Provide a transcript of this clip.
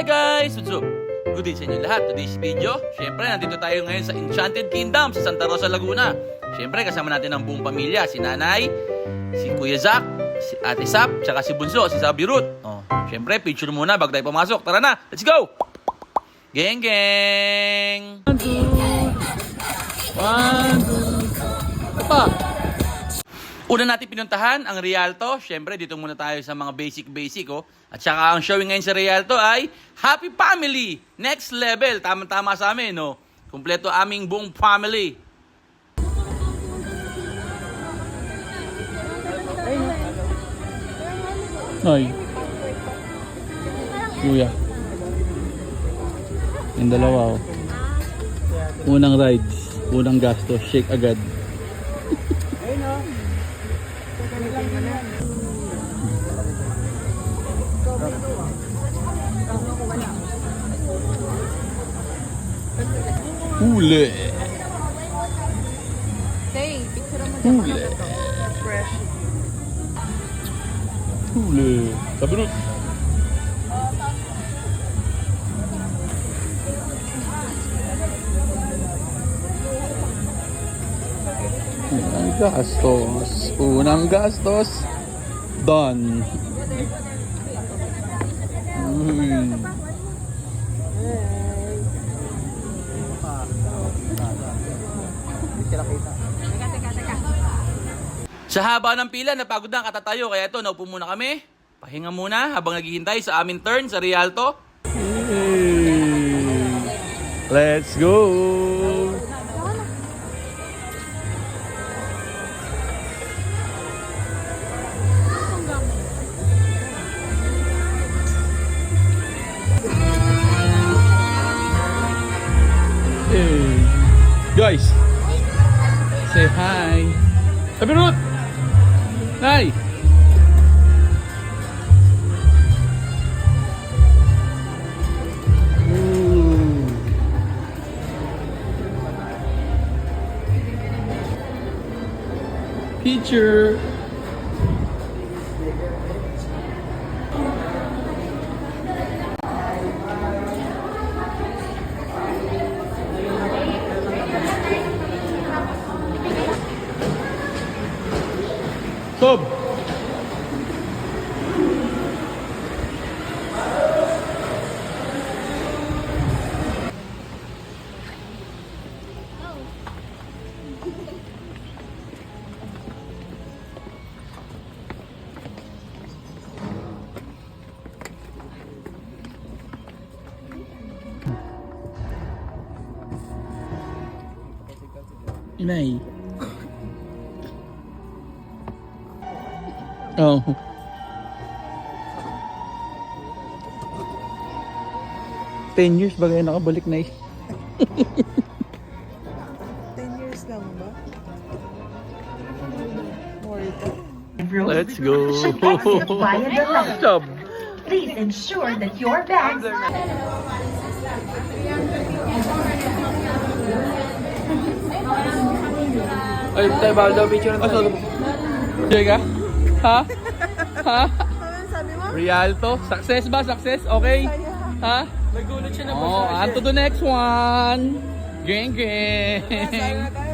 Hi guys! What's up? Good day sa inyo lahat. Today's video, syempre nandito tayo ngayon sa Enchanted Kingdom sa Santa Rosa, Laguna. Syempre kasama natin ang buong pamilya, si Nanay, si Kuya Zach, si Ate Sap, tsaka si Bunso, si Sabi Ruth. Oh, syempre picture muna bago tayo pumasok. Tara na, let's go! Geng geng! 1, 2, 1, 2, pa! Una natin pinuntahan ang Rialto. Syempre, dito muna tayo sa mga basic, oh. At saka ang showing ngayon sa Rialto ay Happy Family! Next level! Tama-tama sa amin, no? Kumpleto aming buong family. Ay. Kuya. Yung dalawa, oh. Unang rides, unang gastos, shake agad. Huli. Hey, picture mo Huli. fresh. Huli. Sabi Ruth. Unang gastos. Unang gastos. Done. Uy. Sa haba ng pila, napagod na ang katatayo. Kaya ito, naupo muna kami. Pahinga muna habang naghihintay sa aming turn sa Rialto. Let's go! Hey. Guys, say hi. Sabi Ruth! Nay! Picture! Sob! Inay. Oh. $10 ba kayo nakabalik na 10 years lang ba? More than. Let's go. Job. Please ensure that your bags Ay, tayo ba daw picture na tayo? Diyan ka? Ha? Ha? Ano sabi mo? Rialto? Success ba? Success? Okay? Ha? Nagulat siya na Oh, on to the next one. Geng geng. Sana tayo.